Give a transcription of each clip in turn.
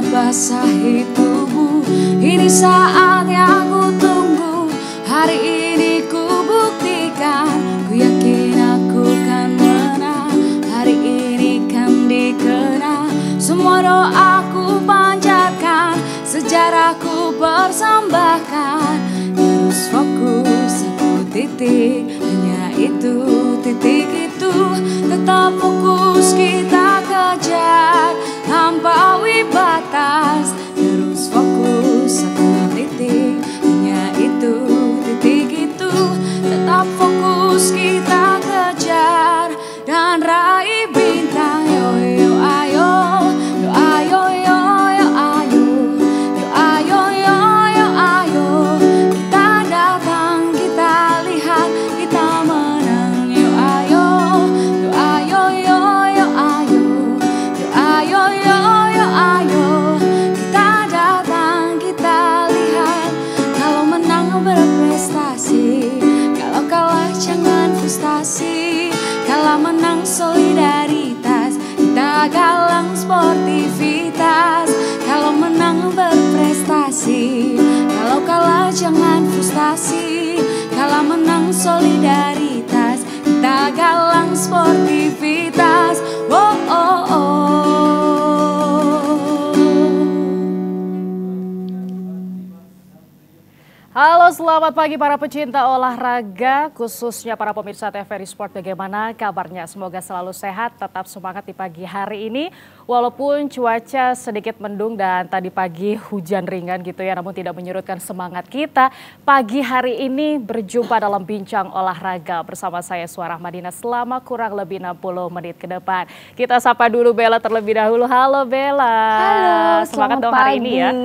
Basahi tubuh, ini saat yang ku tunggu. Hari ini ku buktikan, ku yakin aku kan menang. Hari ini kan dikenang, semua doaku panjatkan, sejarahku persembahkan. Terus fokus satu titik, hanya itu, titik itu. Tetap fokus kita kejar, lampaui batas. Terus fokus satu titik, hanya itu, titik itu. Tetap fokus kita kejar dan raih bintang. Yo yo ayo, yo ayo yo yo ayo, yo ayo yo yo ayo. Kita datang, kita lihat, kita menang. Yo ayo, yo ayo yo yo ayo, yo ayo yo yo ayo. Kita datang, kita lihat. Kalau menang berprestasi, kalau kalah jangan frustasi. Kalau menang solidaritas, kita galang sportivitas. Kalau menang berprestasi, kalau kalah jangan frustasi. Kalau menang solidaritas, kita galang sportivitas. Oh oh oh. Halo, selamat pagi para pecinta olahraga, khususnya para pemirsa TVRI Sport. Bagaimana kabarnya? Semoga selalu sehat, tetap semangat di pagi hari ini. Walaupun cuaca sedikit mendung dan tadi pagi hujan ringan gitu ya, namun tidak menyurutkan semangat kita. Pagi hari ini berjumpa dalam Bincang Olahraga bersama saya Suara Madinah selama kurang lebih 60 menit ke depan. Kita sapa dulu Bella terlebih dahulu. Halo Bella. Halo, semangat dong pagi. hari ini ya.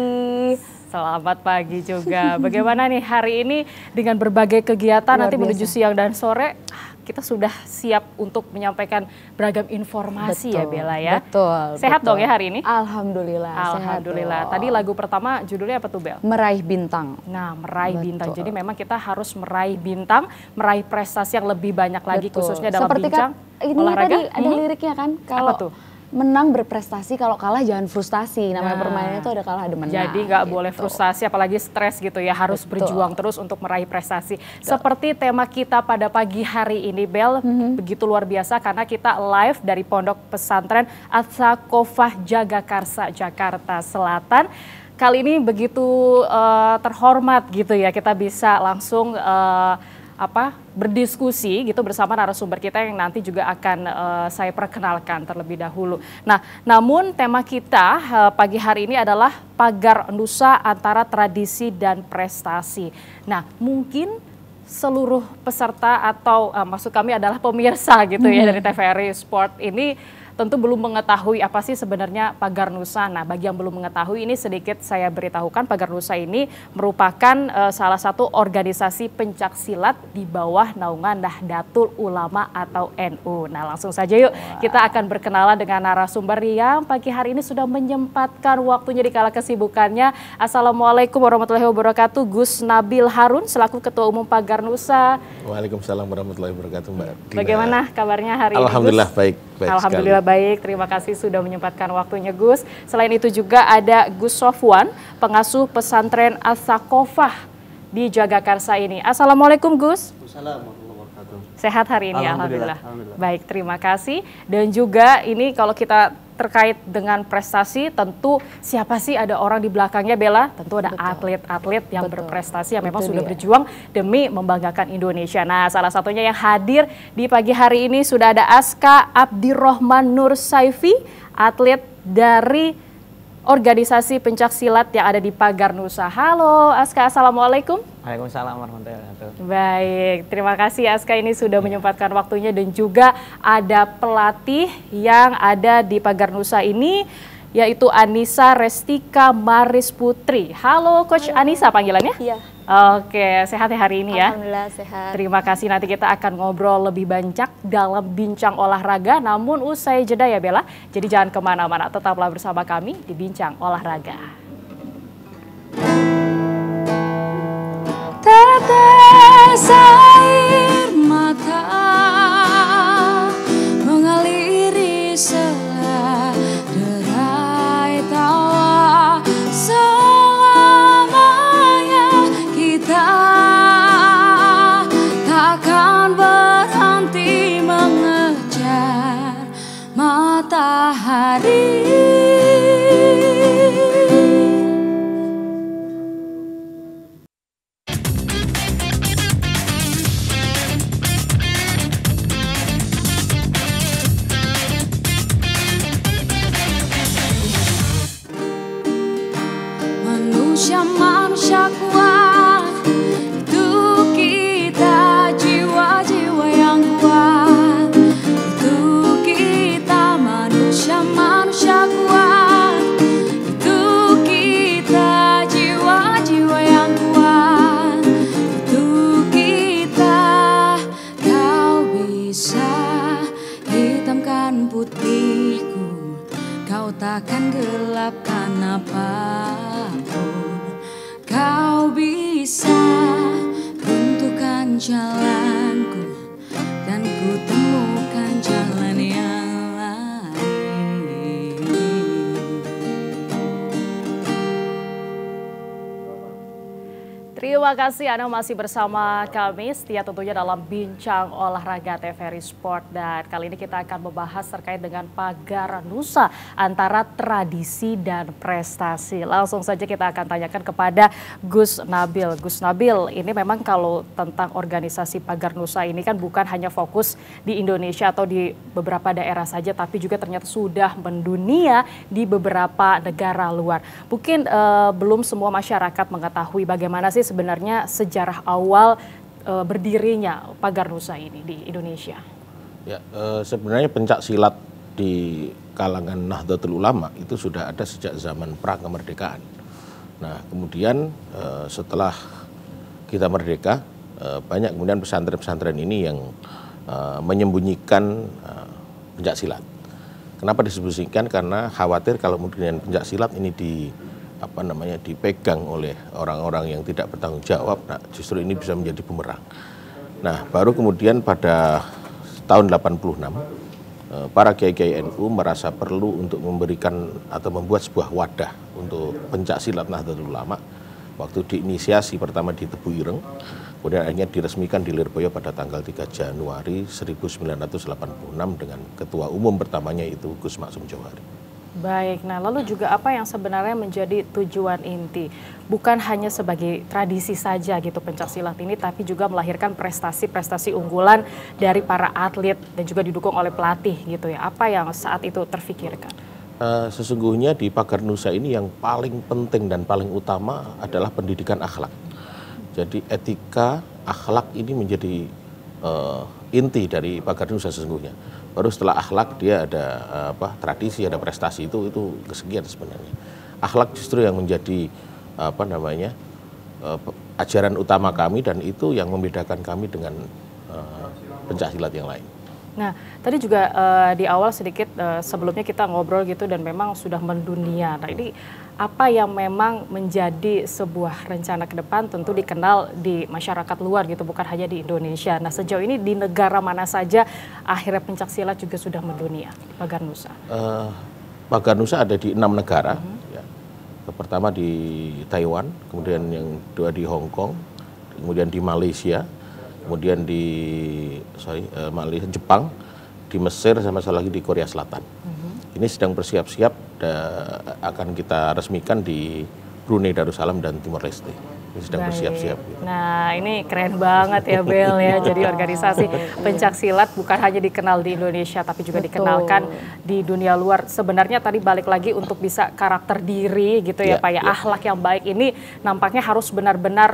Selamat pagi juga. Bagaimana nih hari ini dengan berbagai kegiatan nanti menuju siang dan sore, kita sudah siap untuk menyampaikan beragam informasi. Betul, ya Bella ya. Betul. Sehat dong ya hari ini? Alhamdulillah. Alhamdulillah. Tadi lagu pertama judulnya apa tuh Bel? Meraih bintang. Nah, meraih bintang. Jadi memang kita harus meraih bintang, meraih prestasi yang lebih banyak lagi khususnya dalam seperti bincang ini olahraga. Tadi ada liriknya kan? Kalau apa tuh? menang berprestasi, kalau kalah jangan frustasi. Namanya permainan itu ada kalah ada menang. Jadi nggak boleh frustasi, apalagi stres gitu ya. Harus berjuang terus untuk meraih prestasi. Seperti tema kita pada pagi hari ini, Bel, begitu luar biasa karena kita live dari Pondok Pesantren As-Saqqofah Jagakarsa, Jakarta Selatan. Kali ini begitu terhormat gitu ya, kita bisa langsung berdiskusi gitu bersama narasumber kita yang nanti juga akan saya perkenalkan terlebih dahulu. Nah, namun tema kita pagi hari ini adalah pagar nusa antara tradisi dan prestasi. Nah, mungkin seluruh peserta atau maksud kami adalah pemirsa gitu ya dari TVRI Sport ini tentu belum mengetahui apa sih sebenarnya Pagar Nusa. Nah, bagi yang belum mengetahui ini sedikit saya beritahukan, Pagar Nusa ini merupakan salah satu organisasi pencak silat di bawah naungan Nahdlatul Ulama atau NU. Nah, langsung saja yuk kita akan berkenalan dengan narasumber yang pagi hari ini sudah menyempatkan waktunya di kala kesibukannya. Assalamualaikum warahmatullahi wabarakatuh, Gus Nabil Harun selaku Ketua Umum Pagar Nusa. Waalaikumsalam warahmatullahi wabarakatuh, Mbak Dina. Bagaimana kabarnya hari ini, Gus? Alhamdulillah baik Alhamdulillah sekali. baik, terima kasih sudah menyempatkan waktunya Gus. Selain itu juga ada Gus Sofwan, pengasuh pesantren As-Saqqofah di Jagakarsa ini. Assalamualaikum Gus. Assalamualaikum warahmatullahi wabarakatuh. Sehat hari ini? Alhamdulillah. Baik, terima kasih. Dan juga ini kalau kita terkait dengan prestasi, tentu siapa sih ada orang di belakangnya Bella? Tentu ada atlet-atlet yang berprestasi yang memang sudah berjuang demi membanggakan Indonesia. Nah, salah satunya yang hadir di pagi hari ini sudah ada Aska Abdirrohman Nur Saifi, atlet dari organisasi pencak silat yang ada di Pagar Nusa. Halo Aska, Assalamualaikum. Waalaikumsalam warahmatullahi wabarakatuh. Baik, terima kasih Aska ini sudah menyempatkan waktunya dan juga ada pelatih yang ada di Pagar Nusa ini yaitu Anissa Restika Maris Putri. Halo Coach Anissa panggilannya? Iya. Oke, sehat ya hari ini ya? Alhamdulillah sehat. Terima kasih, nanti kita akan ngobrol lebih banyak dalam bincang olahraga, namun usai jeda ya Bella. Jadi jangan kemana-mana, tetaplah bersama kami di Bincang Olahraga. Tetes air mata mengaliri sela derai tawa, selamanya kita takkan berhenti mengejar matahari. Manusia kuat, itu kita, jiwa-jiwa yang kuat, itu kita manusia kuat, itu kita, jiwa-jiwa yang kuat, itu kita. Kau bisa hitamkan putihku, kau takkan gelapkan apapun. Kau bisa runtuhkan jalanku dan ku temukan jalan yang lain. Terima kasih Anda masih bersama kami setia tentunya dalam Bincang Olahraga TVRI Sport, dan kali ini kita akan membahas terkait dengan Pagar Nusa antara tradisi dan prestasi. Langsung saja kita akan tanyakan kepada Gus Nabil. Gus Nabil, ini memang kalau tentang organisasi Pagar Nusa ini kan bukan hanya fokus di Indonesia atau di beberapa daerah saja, tapi juga ternyata sudah mendunia di beberapa negara luar. Mungkin belum semua masyarakat mengetahui bagaimana sih sebenarnya sejarah awal berdirinya Pagar Nusa ini di Indonesia. Ya, sebenarnya pencak silat di kalangan Nahdlatul Ulama itu sudah ada sejak zaman pra kemerdekaan. Nah, kemudian setelah kita merdeka, banyak kemudian pesantren-pesantren ini yang menyembunyikan pencak silat. Kenapa disembunyikan? Karena khawatir kalau kemudian pencak silat ini dipegang oleh orang-orang yang tidak bertanggung jawab, nah justru ini bisa menjadi bumerang. Nah, baru kemudian pada tahun 86 para kiai-kiai NU merasa perlu untuk memberikan atau membuat sebuah wadah untuk pencak silat Nahdlatul Ulama. Waktu diinisiasi pertama di Tebu Ireng, kemudian akhirnya diresmikan di Lirboyo pada tanggal 3 Januari 1986 dengan ketua umum pertamanya itu Gus Maksum Johari. Baik, nah lalu juga apa yang sebenarnya menjadi tujuan inti? Bukan hanya sebagai tradisi saja gitu pencak silat ini, tapi juga melahirkan prestasi-prestasi unggulan dari para atlet dan juga didukung oleh pelatih gitu ya. Apa yang saat itu terfikirkan? Sesungguhnya di Pagar Nusa ini yang paling penting dan paling utama adalah pendidikan akhlak. Jadi etika, akhlak ini menjadi inti dari Pagar Nusa sesungguhnya. Baru setelah akhlak dia ada tradisi, ada prestasi, itu kesekian sebenarnya. Akhlak justru yang menjadi ajaran utama kami, dan itu yang membedakan kami dengan pencak silat yang lain. Nah, tadi juga di awal sedikit sebelumnya kita ngobrol gitu dan memang sudah mendunia. Nah, ini apa yang memang menjadi sebuah rencana ke depan tentu dikenal di masyarakat luar gitu, bukan hanya di Indonesia. Nah, sejauh ini di negara mana saja akhirnya pencak silat juga sudah mendunia, Pagar Nusa? Pagar Nusa ada di 6 negara. Ya. Pertama di Taiwan, kemudian yang kedua di Hong Kong, kemudian di Malaysia, kemudian di Malaysia, Jepang, di Mesir, sama satu lagi di Korea Selatan. Ini sedang bersiap-siap akan kita resmikan di Brunei Darussalam dan Timor Leste. sedang bersiap-siap. Gitu. Nah, ini keren banget ya Bel ya. Jadi organisasi pencak silat bukan hanya dikenal di Indonesia tapi juga dikenalkan di dunia luar. Sebenarnya tadi balik lagi untuk bisa karakter diri gitu ya Pak ya. Akhlak yang baik ini nampaknya harus benar-benar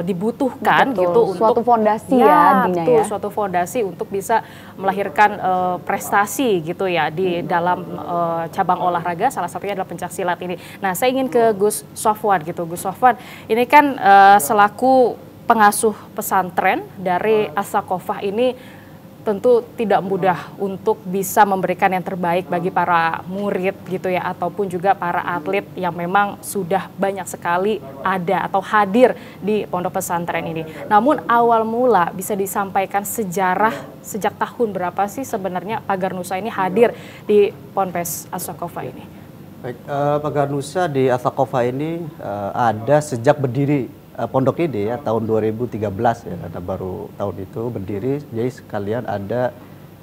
dibutuhkan gitu untuk suatu fondasi ya Dina ya. Suatu fondasi untuk bisa melahirkan prestasi gitu ya di dalam cabang olahraga, salah satunya adalah pencak silat ini. Nah, saya ingin ke Gus Sofwan gitu. Gus Sofwan, ini kan selaku pengasuh pesantren dari As-Saqqofah ini tentu tidak mudah untuk bisa memberikan yang terbaik bagi para murid gitu ya, ataupun juga para atlet yang memang sudah banyak sekali ada atau hadir di pondok pesantren ini. Namun awal mula bisa disampaikan sejarah sejak tahun berapa sih sebenarnya Pagar Nusa ini hadir di Ponpes As-Saqqofah ini? Baik, Pagar Nusa di As-Saqqofah ini ada sejak berdiri pondok ini ya tahun 2013 ya, karena baru tahun itu berdiri, jadi sekalian ada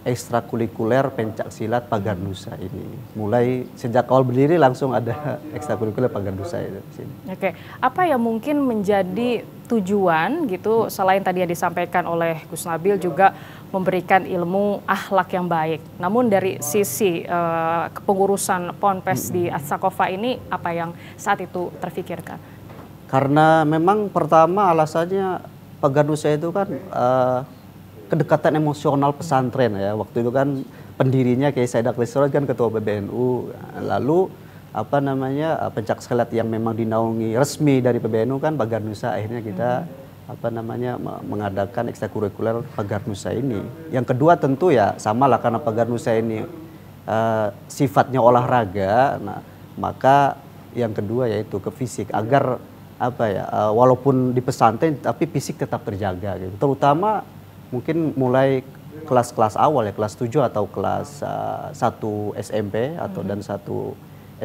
ekstrakurikuler pencak silat Pagar Nusa ini. Mulai sejak awal berdiri langsung ada ekstrakurikuler Pagar Nusa itu di sini. Oke, apa yang mungkin menjadi tujuan gitu selain tadi yang disampaikan oleh Gus Nabil juga memberikan ilmu akhlak yang baik. Namun dari sisi kepengurusan Ponpes di As-Saqqofah ini apa yang saat itu terfikirkan? Karena memang pertama alasannya Pagar Nusa itu kan kedekatan emosional pesantren ya. Waktu itu kan pendirinya Kiai Said Akil Siraj kan ketua PBNU. Lalu apa namanya pencak silat yang memang dinaungi resmi dari PBNU kan Pagar Nusa. Akhirnya kita apa namanya mengadakan ekstrakurikuler Pagar Nusa ini. Yang kedua tentu ya samalah karena Pagar Nusa ini sifatnya olahraga. Nah, maka yang kedua yaitu ke fisik agar apa ya walaupun di pesantren tapi fisik tetap terjaga gitu. Terutama mungkin mulai kelas-kelas awal ya, kelas 7 atau kelas 1 SMP atau dan 1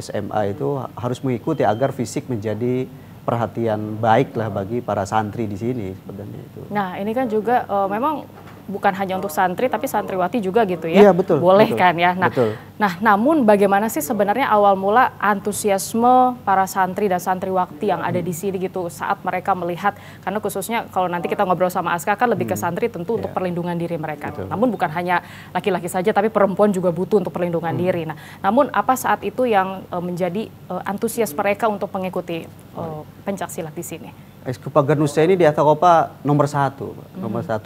SMA itu harus mengikuti agar fisik menjadi perhatian baik lah bagi para santri di sini sebenarnya itu. Nah, ini kan juga memang bukan hanya untuk santri tapi santriwati juga gitu ya. Iya, betul. Boleh betul, kan ya. Nah, betul. Namun bagaimana sih sebenarnya awal mula antusiasme para santri dan santriwati yang ada di sini gitu saat mereka melihat, karena khususnya kalau nanti kita ngobrol sama Aska kan lebih ke santri tentu untuk perlindungan diri mereka. Betul. Namun bukan hanya laki-laki saja tapi perempuan juga butuh untuk perlindungan diri. Nah, namun apa saat itu yang menjadi antusias mereka untuk mengikuti pencak silat di sini? Ekskul Pagar Nusa ini di As-Saqqofah nomor 1, nomor 1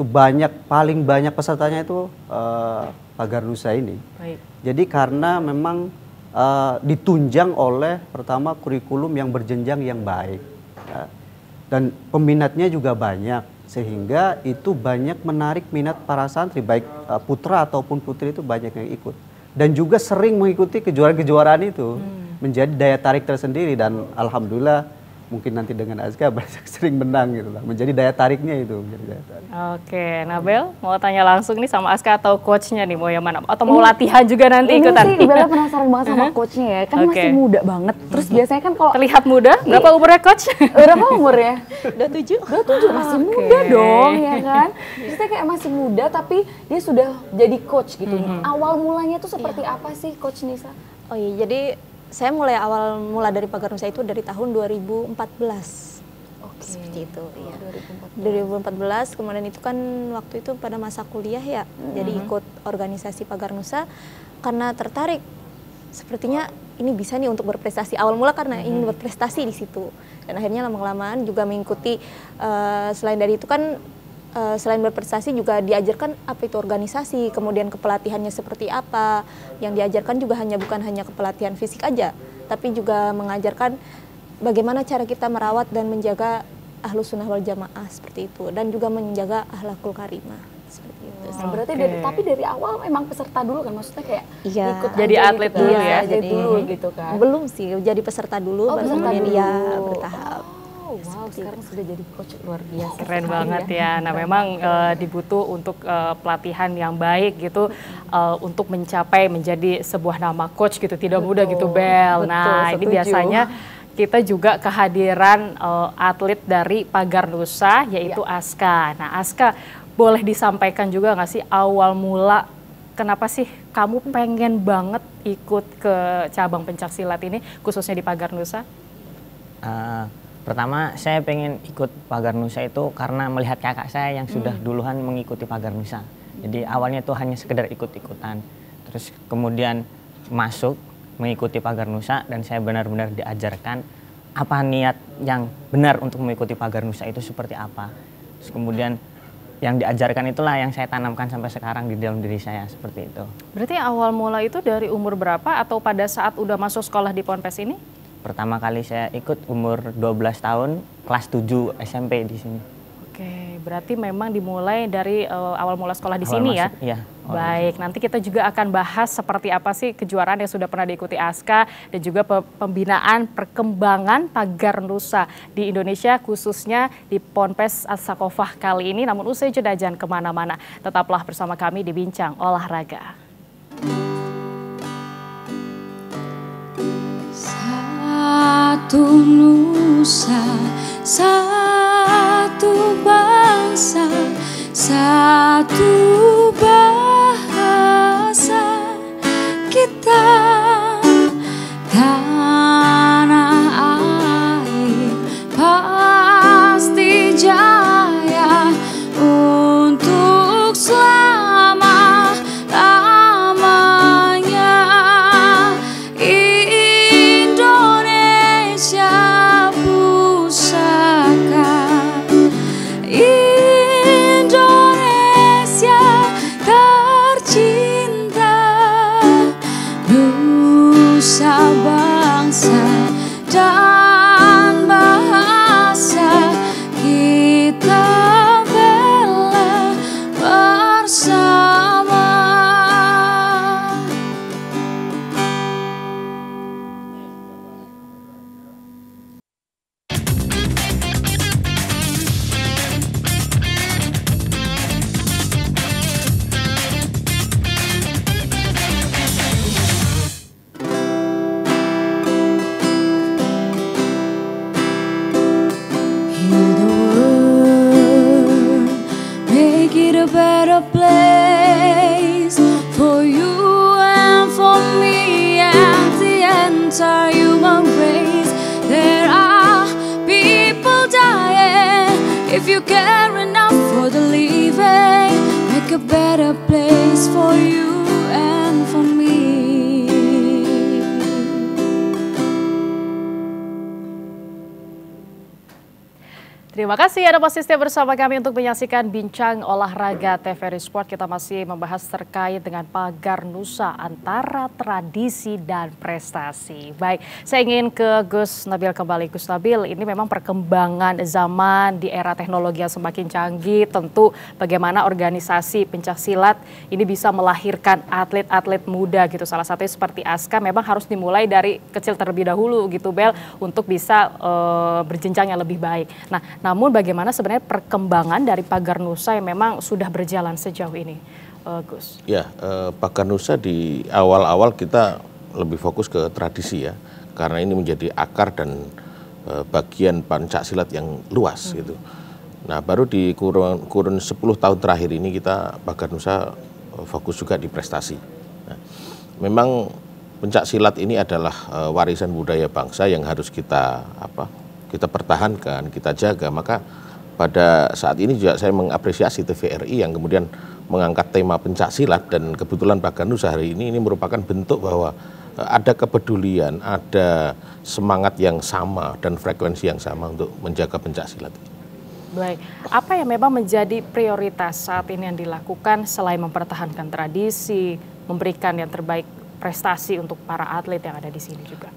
paling banyak pesertanya itu Pagar Nusa ini. Baik. Jadi karena memang ditunjang oleh pertama kurikulum yang berjenjang yang baik ya. Dan peminatnya juga banyak sehingga itu banyak menarik minat para santri baik putra ataupun putri itu banyak yang ikut dan juga sering mengikuti kejuaraan-kejuaraan itu menjadi daya tarik tersendiri dan alhamdulillah mungkin nanti dengan Azka banyak sering menang gitu lah. Menjadi daya tariknya itu. Menjadi daya tarik. Oke, Nabel mau tanya langsung nih sama Azka atau coachnya nih mau yang mana? Atau mau latihan juga nanti ikutan? Ini sih Bella penasaran banget sama coachnya ya. Kan masih muda banget. Terus biasanya kan kalau terlihat muda, berapa umurnya coach? berapa umurnya? 27. 27 masih muda dong ya kan. Terus kayak masih muda tapi dia sudah jadi coach gitu. Awal mulanya tuh seperti apa sih Coach Nisa? Oh iya, jadi saya mulai awal mula dari Pagar Nusa itu dari tahun 2014. Oke. Seperti itu, iya. 2014. 2014, kemudian itu kan waktu itu pada masa kuliah ya. Jadi ikut organisasi Pagar Nusa karena tertarik. Sepertinya ini bisa nih untuk berprestasi. Awal mula karena ingin berprestasi di situ. Dan akhirnya lama-kelamaan juga mengikuti selain dari itu kan selain berprestasi juga diajarkan apa itu organisasi, kemudian kepelatihannya seperti apa. Yang diajarkan juga bukan hanya kepelatihan fisik aja, tapi juga mengajarkan bagaimana cara kita merawat dan menjaga Ahlus Sunnah wal Jamaah seperti itu, dan juga menjaga akhlakul karimah seperti itu. Berarti tapi dari awal memang peserta dulu kan, maksudnya kayak ikut jadi aja atlet gitu dulu kan? ya. Jadi dulu gitu kan. Belum sih, jadi peserta dulu, baru kemudian dia bertahap. Wow, sekarang sudah jadi coach luar biasa. Keren banget ya. Nah, memang dibutuh untuk pelatihan yang baik gitu untuk mencapai menjadi sebuah nama coach gitu. Tidak mudah gitu, Bel. Nah, ini biasanya kita juga kehadiran atlet dari Pagar Nusa yaitu Aska. Nah, Aska boleh disampaikan juga nggak sih awal mula kenapa sih kamu pengen banget ikut ke cabang pencak silat ini khususnya di Pagar Nusa? Pertama, saya pengen ikut Pagar Nusa itu karena melihat kakak saya yang sudah duluan mengikuti Pagar Nusa. Jadi awalnya itu hanya sekedar ikut-ikutan. Terus kemudian masuk mengikuti Pagar Nusa dan saya benar-benar diajarkan apa niat yang benar untuk mengikuti Pagar Nusa itu seperti apa. Terus kemudian yang diajarkan itulah yang saya tanamkan sampai sekarang di dalam diri saya, seperti itu. Berarti awal mula itu dari umur berapa atau pada saat udah masuk sekolah di Ponpes ini? Pertama kali saya ikut umur 12 tahun, kelas 7 SMP di sini. Oke, berarti memang dimulai dari awal mula sekolah di sini ya? Iya. Baik, nanti kita juga akan bahas seperti apa sih kejuaraan yang sudah pernah diikuti Aska dan juga pembinaan perkembangan Pagar Nusa di Indonesia, khususnya di Ponpes As-Saqofah kali ini. Namun usai jeda jangan kemana-mana, tetaplah bersama kami di Bincang Olahraga. Satu nusa, satu bangsa, satu bahasa kita, tanah air pasti jaya untuk selama-lamanya. Indonesia pusaka, Indonesia tercinta, nusa bangsa dan bahasa kita bela bersama. Heal the world, make it a better place for you and for me and the entire human race. There are people dying. If you care enough for the living, make a better place for you and for me. Terima kasih Anda masih setia bersama kami untuk menyaksikan Bincang Olahraga TVRI Sport. Kita masih membahas terkait dengan Pagar Nusa antara tradisi dan prestasi. Baik, saya ingin ke Gus Nabil kembali. Gus Nabil, ini memang perkembangan zaman di era teknologi yang semakin canggih. Tentu bagaimana organisasi pencaksilat ini bisa melahirkan atlet-atlet muda gitu. Salah satunya seperti Aska memang harus dimulai dari kecil terlebih dahulu gitu Bel, untuk bisa berjenjang yang lebih baik. Nah, namun bagaimana sebenarnya perkembangan dari Pagar Nusa yang memang sudah berjalan sejauh ini, Gus? Ya, Pagar Nusa di awal-awal kita lebih fokus ke tradisi ya, karena ini menjadi akar dan bagian Pancasilat yang luas gitu. Nah, baru di kurun 10 tahun terakhir ini kita Pagar Nusa fokus juga di prestasi. Nah, memang Pencak Silat ini adalah warisan budaya bangsa yang harus kita pertahankan, kita jaga. Maka pada saat ini juga saya mengapresiasi TVRI yang kemudian mengangkat tema Pencak Silat, dan kebetulan Pagar Nusa hari ini merupakan bentuk bahwa ada kepedulian, ada semangat yang sama dan frekuensi yang sama untuk menjaga Pencak Silat. Baik, apa yang memang menjadi prioritas saat ini yang dilakukan selain mempertahankan tradisi, memberikan yang terbaik prestasi untuk para atlet yang ada di sini juga?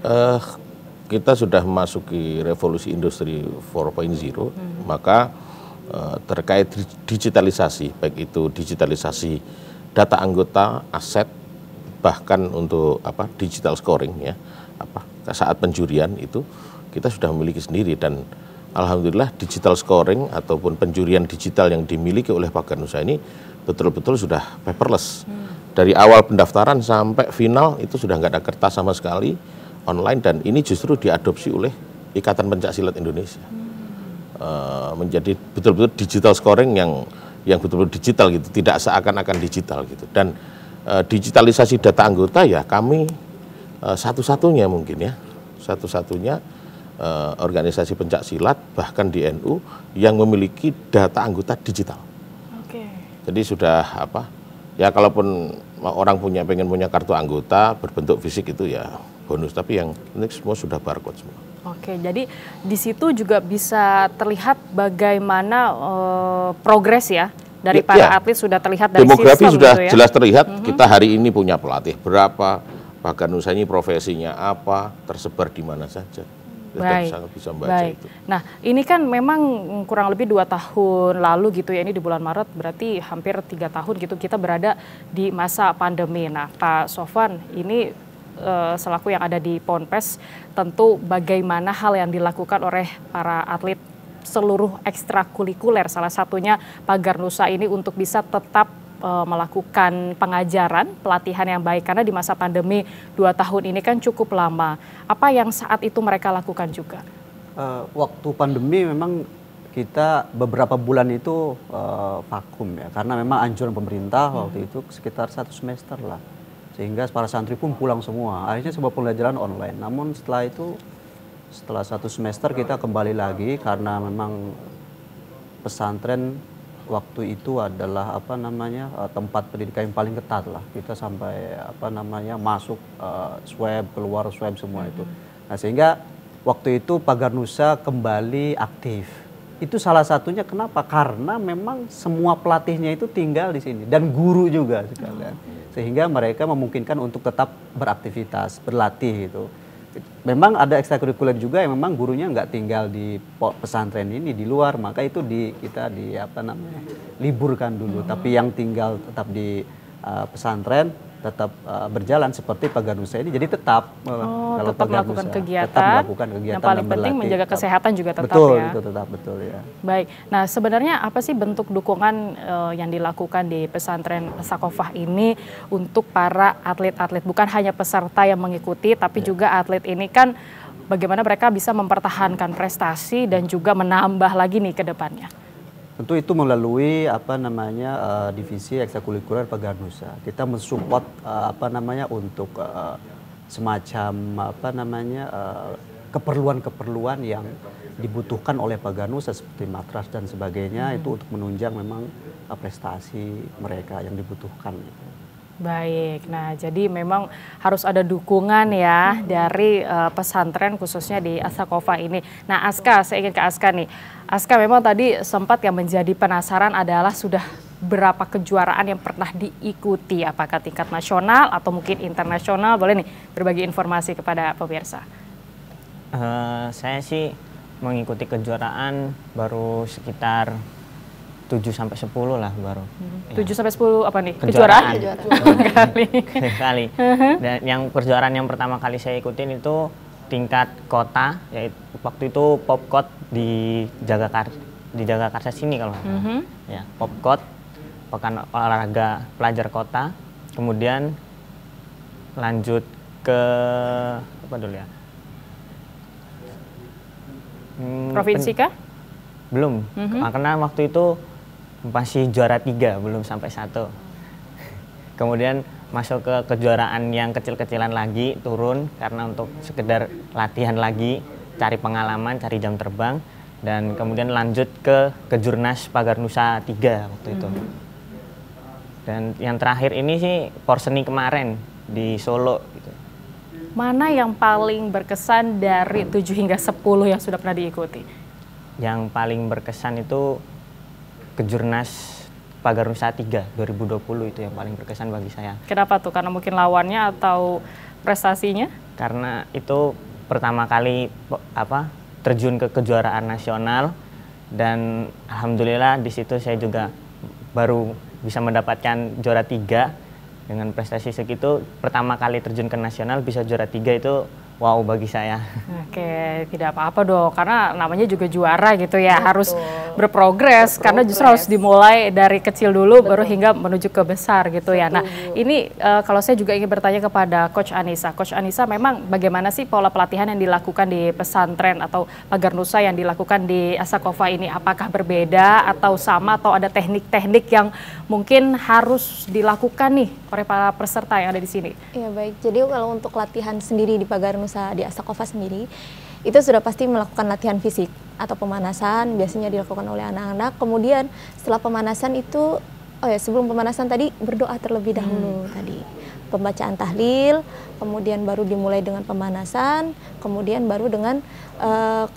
Kita sudah memasuki revolusi industri 4.0, maka terkait digitalisasi, baik itu digitalisasi data anggota, aset, bahkan untuk digital scoring ya, saat penjurian itu kita sudah memiliki sendiri, dan alhamdulillah digital scoring ataupun penjurian digital yang dimiliki oleh Pagar Nusa ini betul-betul sudah paperless. Dari awal pendaftaran sampai final itu sudah nggak ada kertas sama sekali, online, dan ini justru diadopsi oleh Ikatan Pencak Silat Indonesia. Menjadi betul-betul digital scoring yang betul-betul digital gitu, tidak seakan-akan digital gitu. Dan digitalisasi data anggota ya kami satu-satunya mungkin ya, satu-satunya organisasi pencak silat bahkan di NU yang memiliki data anggota digital. Jadi sudah ya kalaupun orang pengen punya kartu anggota berbentuk fisik itu ya bonus, tapi yang ini semua sudah barcode semua. Oke, jadi di situ juga bisa terlihat bagaimana progres ya dari para atlet, sudah terlihat dari demografi sistem sudah gitu ya. jelas terlihat. Kita hari ini punya pelatih berapa, Paganusa ini profesinya apa, tersebar di mana saja. Kita sangat bisa membaca itu. Nah, ini kan memang kurang lebih 2 tahun lalu gitu ya, ini di bulan Maret, berarti hampir 3 tahun gitu kita berada di masa pandemi. Nah, Pak Sofwan, ini selaku yang ada di Ponpes, tentu bagaimana hal yang dilakukan oleh para atlet seluruh ekstrakurikuler, salah satunya Pagar Nusa ini untuk bisa tetap melakukan pengajaran, pelatihan yang baik, karena di masa pandemi 2 tahun ini kan cukup lama. Apa yang saat itu mereka lakukan juga? Waktu pandemi memang kita beberapa bulan itu vakum ya, karena memang anjuran pemerintah waktu itu sekitar 1 semester lah, sehingga para santri pun pulang semua. Akhirnya sebuah pembelajaran online. Namun setelah itu, setelah 1 semester kita kembali lagi karena memang pesantren waktu itu adalah tempat pendidikan yang paling ketat lah. Kita sampai masuk swab, keluar swab semua itu. Nah, sehingga waktu itu Pagar Nusa kembali aktif. Itu salah satunya kenapa? Karena memang semua pelatihnya itu tinggal di sini dan guru juga sekalian. Sehingga mereka memungkinkan untuk tetap beraktivitas, berlatih gitu. Memang ada ekstrakurikuler juga yang memang gurunya nggak tinggal di pesantren ini, di luar, maka itu kita liburkan dulu. Tapi yang tinggal tetap di pesantren tetap berjalan seperti Pagar Nusa ini, jadi tetap tetap melakukan kegiatan. Tetap melakukan kegiatan. Yang paling penting menjaga kesehatan juga tetap betul, ya. Itu tetap betul ya. Baik. Nah, sebenarnya apa sih bentuk dukungan yang dilakukan di pesantren Sakofah ini untuk para atlet-atlet, bukan hanya peserta yang mengikuti, tapi juga atlet ini kan bagaimana mereka bisa mempertahankan prestasi dan juga menambah lagi nih ke depannya? Tentu itu melalui divisi ekstrakurikuler Pagar Nusa. Kita mensupport untuk semacam keperluan-keperluan yang dibutuhkan oleh Pagar Nusa seperti matras dan sebagainya, itu untuk menunjang memang prestasi mereka yang dibutuhkan. Baik, nah jadi memang harus ada dukungan ya dari pesantren khususnya di Sakofah ini. Nah Aska, saya ingin ke Aska nih. Aska, memang tadi sempat yang menjadi penasaran adalah sudah berapa kejuaraan yang pernah diikuti, apakah tingkat nasional atau mungkin internasional, boleh nih berbagi informasi kepada pemirsa. Saya sih mengikuti kejuaraan baru sekitar 7-10 lah baru. 7-10 apa nih? Kejuaraan? Kali. Dan yang kejuaraan yang pertama kali saya ikutin itu tingkat kota, yaitu waktu itu Popkot di Jagakarsa sini kalau nggak salah. Ya, Popkot, Pekan Olahraga Pelajar Kota. Kemudian lanjut ke apa dulu ya? Provinsi kah? Belum, karena waktu itu masih juara 3, belum sampai 1. Kemudian masuk ke kejuaraan yang kecil-kecilan lagi, turun karena untuk sekedar latihan lagi, cari pengalaman, cari jam terbang, dan kemudian lanjut ke Kejurnas Pagar Nusa 3 waktu itu. Dan yang terakhir ini sih Porseni kemarin di Solo gitu. Mana yang paling berkesan dari 7 hingga 10 yang sudah pernah diikuti? Yang paling berkesan itu Kejurnas Pagar Nusa 3 2020, itu yang paling berkesan bagi saya. Kenapa tuh? Karena mungkin lawannya atau prestasinya? Karena itu pertama kali terjun ke kejuaraan nasional, dan alhamdulillah di situ saya juga baru bisa mendapatkan juara 3 dengan prestasi segitu. Pertama kali terjun ke nasional bisa juara 3 itu wow bagi saya. Oke, tidak apa-apa dong, karena namanya juga juara gitu ya. Betul. Harus berprogres, karena justru harus dimulai dari kecil dulu. Betul. Baru hingga menuju ke besar gitu ya. Nah ini kalau saya juga ingin bertanya kepada Coach Anissa. Coach Anissa, memang bagaimana sih pola pelatihan yang dilakukan di pesantren atau Pagar Nusa yang dilakukan di Sakofah ini? Apakah berbeda atau sama, atau ada teknik-teknik yang mungkin harus dilakukan nih oleh para peserta yang ada di sini? Ya baik, jadi kalau untuk latihan sendiri di Pagar Nusa di Sakofah sendiri, itu sudah pasti melakukan latihan fisik atau pemanasan, biasanya dilakukan oleh anak-anak. Kemudian setelah pemanasan itu, sebelum pemanasan tadi berdoa terlebih dahulu tadi. Pembacaan tahlil, kemudian baru dimulai dengan pemanasan, kemudian baru dengan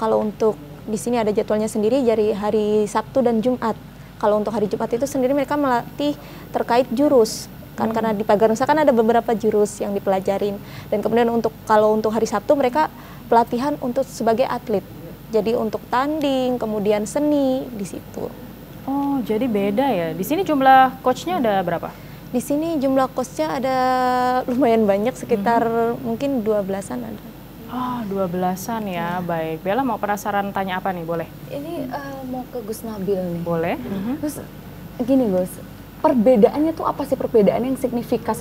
kalau untuk di sini ada jadwalnya sendiri dari hari Sabtu dan Jumat. Kalau untuk hari Jumat itu sendiri mereka melatih terkait jurus. Kan karena di Pagar Nusa kan ada beberapa jurus yang dipelajarin, dan kemudian kalau untuk hari Sabtu mereka pelatihan untuk sebagai atlet, jadi untuk tanding, kemudian seni di situ. Oh, jadi beda ya. Di sini jumlah coachnya ada berapa? Di sini jumlah coachnya ada lumayan banyak, sekitar mungkin 12-an ada. Oh, 12-an ya. Baik, Bella mau penasaran tanya apa nih, boleh? Ini mau ke Gus Nabil nih. Boleh. Terus gini Gus, perbedaannya tuh apa sih, perbedaan yang signifikan,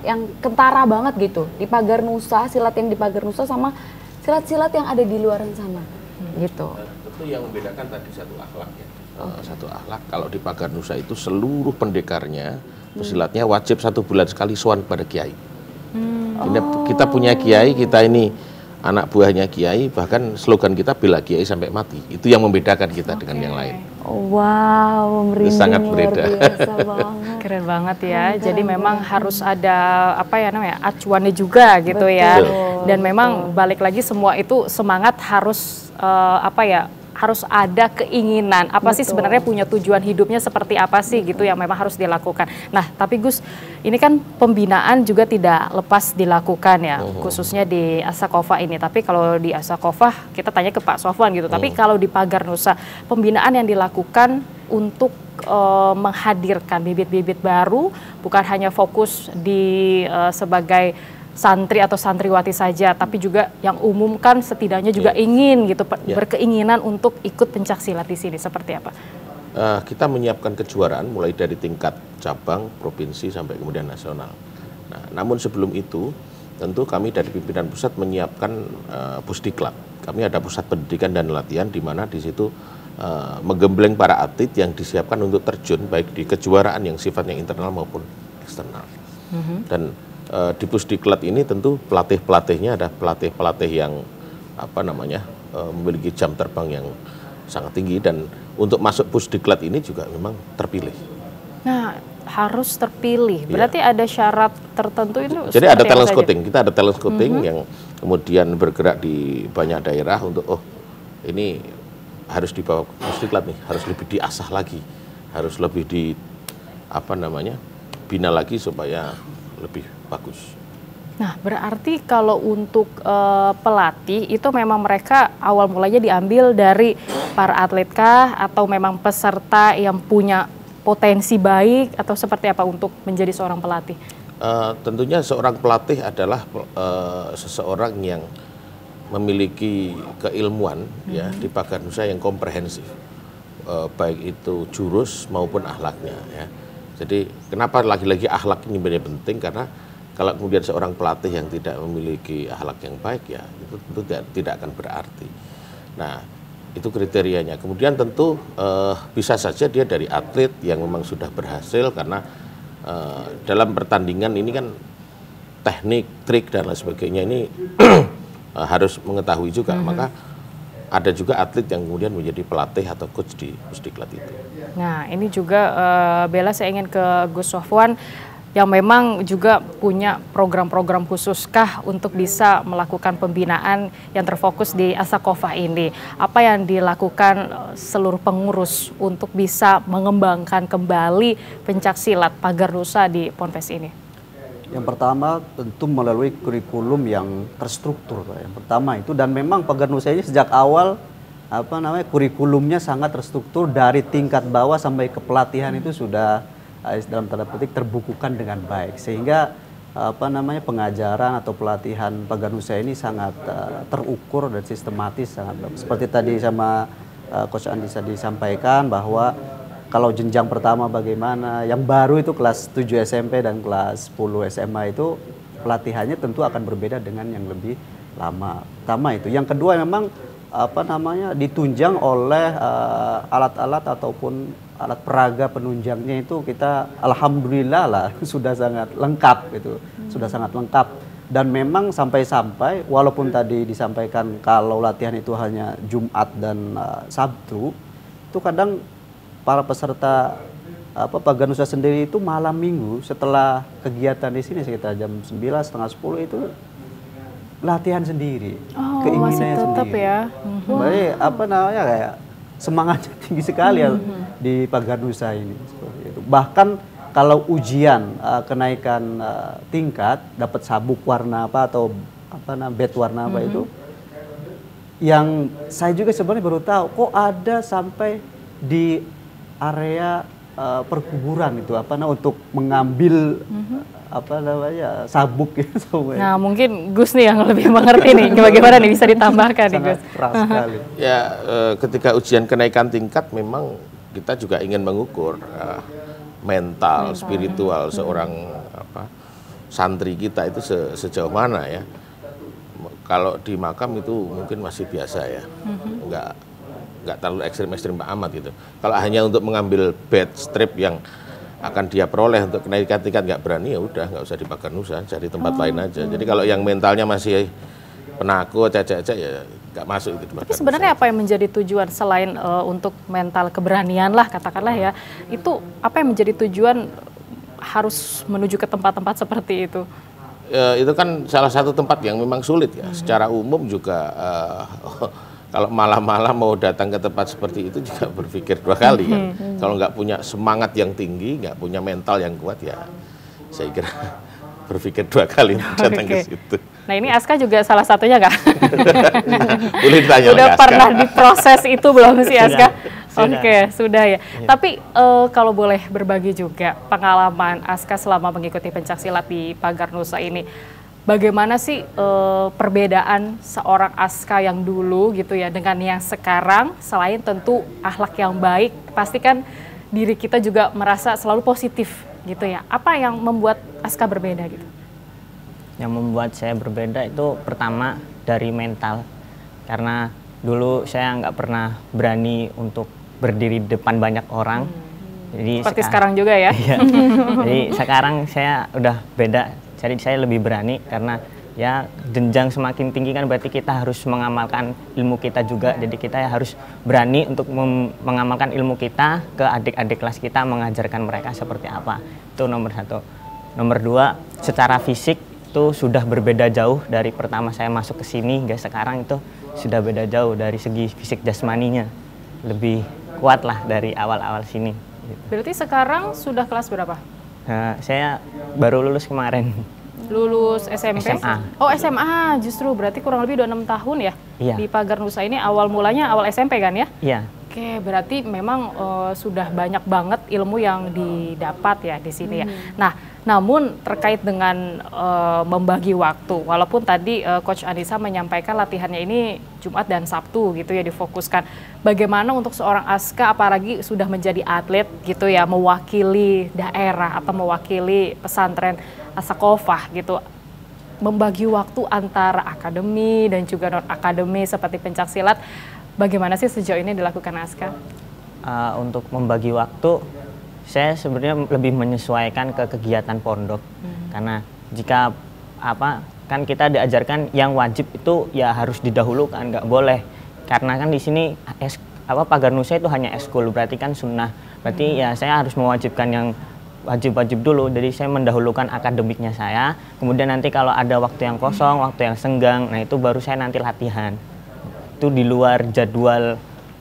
yang kentara banget gitu di Pagar Nusa, silat yang di Pagar Nusa sama silat-silat yang ada di luaran sana gitu. Tentu yang membedakan tadi satu akhlak ya. Satu akhlak, kalau di Pagar Nusa itu seluruh pendekarnya pesilatnya wajib 1 bulan sekali sowan pada kiai. Kita punya kiai, kita ini anak buahnya kiai, bahkan slogan kita bela kiai sampai mati. Itu yang membedakan kita dengan yang lain. Wow, merinding, sangat luar berbeda. biasa banget. Keren banget ya. Jadi memang harus ada apa ya namanya, acuannya juga gitu ya. Dan memang balik lagi semua itu semangat harus harus ada keinginan. Apa sih sebenarnya punya tujuan hidupnya seperti apa sih gitu yang memang harus dilakukan. Nah, tapi Gus, ini kan pembinaan juga tidak lepas dilakukan ya, khususnya di Asakofah ini. Tapi kalau di Asakofah kita tanya ke Pak Sofwan gitu. Tapi kalau di Pagar Nusa, pembinaan yang dilakukan untuk menghadirkan bibit-bibit baru, bukan hanya fokus di sebagai santri atau santriwati saja, tapi juga yang umum kan setidaknya juga ingin gitu, berkeinginan untuk ikut pencak silat di sini. Seperti apa? Kita menyiapkan kejuaraan mulai dari tingkat cabang, provinsi sampai kemudian nasional. Nah, namun sebelum itu tentu kami dari pimpinan pusat menyiapkan Pusdiklat. Kami ada pusat pendidikan dan latihan di mana di situ menggembleng para atlet yang disiapkan untuk terjun baik di kejuaraan yang sifatnya internal maupun eksternal. Dan di Pusdiklat ini tentu pelatih-pelatihnya ada pelatih-pelatih yang memiliki jam terbang yang sangat tinggi, dan untuk masuk Pusdiklat ini juga memang terpilih. Nah, harus terpilih. Berarti ada syarat tertentu itu. Jadi ada talent scouting. Kita ada talent scouting yang kemudian bergerak di banyak daerah untuk ini harus dibawa Pusdiklat nih, harus lebih diasah lagi, harus lebih bina lagi supaya lebih bagus. Nah, berarti kalau untuk pelatih itu memang mereka awal mulanya diambil dari para atlet kah, atau memang peserta yang punya potensi baik, atau seperti apa untuk menjadi seorang pelatih? Tentunya seorang pelatih adalah seseorang yang memiliki keilmuan ya di Pagar Nusa yang komprehensif, baik itu jurus maupun akhlaknya ya. Jadi kenapa lagi-lagi akhlak ini menjadi penting, karena kalau kemudian seorang pelatih yang tidak memiliki akhlak yang baik ya itu tentu tidak akan berarti. Nah, itu kriterianya. Kemudian tentu bisa saja dia dari atlet yang memang sudah berhasil, karena dalam pertandingan ini kan teknik, trik dan lain sebagainya ini harus mengetahui juga. Maka ada juga atlet yang kemudian menjadi pelatih atau coach di Pusdiklat itu. Nah, ini juga Bella, saya ingin ke Gus Sofwan yang memang juga punya program-program khususkah untuk bisa melakukan pembinaan yang terfokus di Asakofah ini. Apa yang dilakukan seluruh pengurus untuk bisa mengembangkan kembali pencak silat Pagar Nusa di Ponpes ini? Yang pertama tentu melalui kurikulum yang terstruktur. Yang pertama itu, dan memang Pagar Nusa ini sejak awal kurikulumnya sangat terstruktur dari tingkat bawah sampai ke pelatihan itu sudah dalam tanda petik terbukukan dengan baik, sehingga pengajaran atau pelatihan Pagar Nusa ini sangat terukur dan sistematis, sangat bagus. Seperti tadi sama Coach Andisa disampaikan bahwa kalau jenjang pertama bagaimana, yang baru itu kelas 7 SMP dan kelas 10 SMA itu pelatihannya tentu akan berbeda dengan yang lebih lama. Pertama itu. Yang kedua memang ditunjang oleh alat-alat ataupun alat peraga penunjangnya itu kita alhamdulillah lah sudah sangat lengkap gitu. Sudah sangat lengkap. Dan memang sampai-sampai walaupun tadi disampaikan kalau latihan itu hanya Jumat dan Sabtu, itu kadang para peserta Paganusa sendiri itu malam minggu setelah kegiatan di sini sekitar jam 9, setengah 10 itu latihan sendiri. Masih tetap sendiri. ya. Jadi kayak semangatnya tinggi sekali ya di Paganusa ini. Seperti itu. Bahkan kalau ujian kenaikan tingkat dapat sabuk warna apa atau bed warna apa itu, yang saya juga sebenarnya baru tahu kok ada sampai di area perkuburan itu untuk mengambil sabuk gitu. Nah mungkin Gus nih yang lebih mengerti nih, bagaimana nih bisa ditambahkan nih Gus? Keras sekali. Ya ketika ujian kenaikan tingkat memang kita juga ingin mengukur mental, spiritual seorang santri kita itu sejauh mana ya. Kalau di makam itu mungkin masih biasa ya, nggak terlalu ekstrim-ekstrim amat gitu. Kalau hanya untuk mengambil bed strip yang akan dia peroleh untuk kenaikan tingkat nggak berani, ya udah nggak usah di Paganusa, cari tempat lain aja. Jadi kalau yang mentalnya masih penakut, cecek-cecek ya nggak masuk itu. Tapi sebenarnya apa yang menjadi tujuan selain untuk mental keberanian lah katakanlah ya, itu apa yang menjadi tujuan harus menuju ke tempat-tempat seperti itu? Itu kan salah satu tempat yang memang sulit ya. Secara umum juga kalau malam-malam mau datang ke tempat seperti itu juga berpikir dua kali kan. Kalau nggak punya semangat yang tinggi, nggak punya mental yang kuat ya, saya kira berpikir dua kali datang ke situ. Nah ini Aska juga salah satunya nggak? Boleh ditanya. Udah pernah diproses itu belum sih Aska? Sudah. Oke, sudah ya. Tapi kalau boleh berbagi juga pengalaman Aska selama mengikuti pencaksilat di Paganusa ini, bagaimana sih perbedaan seorang Aska yang dulu gitu ya dengan yang sekarang? Selain tentu akhlak yang baik, pastikan diri kita juga merasa selalu positif gitu ya. Apa yang membuat Aska berbeda gitu? Yang membuat saya berbeda itu pertama dari mental, karena dulu saya nggak pernah berani untuk berdiri di depan banyak orang. Jadi seperti sekarang juga ya. Iya. Jadi sekarang saya udah beda. Jadi saya lebih berani karena ya jenjang semakin tinggi kan berarti kita harus mengamalkan ilmu kita juga. Jadi kita harus berani untuk mengamalkan ilmu kita ke adik-adik kelas kita, mengajarkan mereka seperti apa. Itu nomor satu. Nomor dua, secara fisik itu sudah berbeda jauh dari pertama saya masuk ke sini hingga sekarang. Itu sudah beda jauh dari segi fisik jasmaninya, lebih kuat lah dari awal-awal sini gitu. Berarti sekarang sudah kelas berapa? Saya baru lulus kemarin. Lulus SMP? SMA. Oh SMA, justru berarti kurang lebih udah 6 tahun ya? Iya. Di Paganusa ini awal mulanya awal SMP kan ya? Iya. Oke, berarti memang sudah banyak banget ilmu yang didapat ya di sini ya. Nah, namun terkait dengan membagi waktu, walaupun tadi Coach Anissa menyampaikan latihannya ini Jumat dan Sabtu gitu ya difokuskan. Bagaimana untuk seorang Aska apalagi sudah menjadi atlet gitu ya, mewakili daerah atau mewakili pesantren Asakofah gitu, membagi waktu antara akademi dan juga non akademi seperti pencaksilat. Bagaimana sih sejauh ini dilakukan Aska? Untuk membagi waktu, saya sebenarnya lebih menyesuaikan ke kegiatan pondok. Karena jika kan kita diajarkan yang wajib itu ya harus didahulukan, nggak boleh. Karena kan di sini Paganusa itu hanya ekskul, berarti kan sunnah. Berarti ya saya harus mewajibkan yang wajib-wajib dulu. Jadi saya mendahulukan akademiknya saya. Kemudian nanti kalau ada waktu yang kosong, waktu yang senggang, nah itu baru saya nanti latihan. Itu di luar jadwal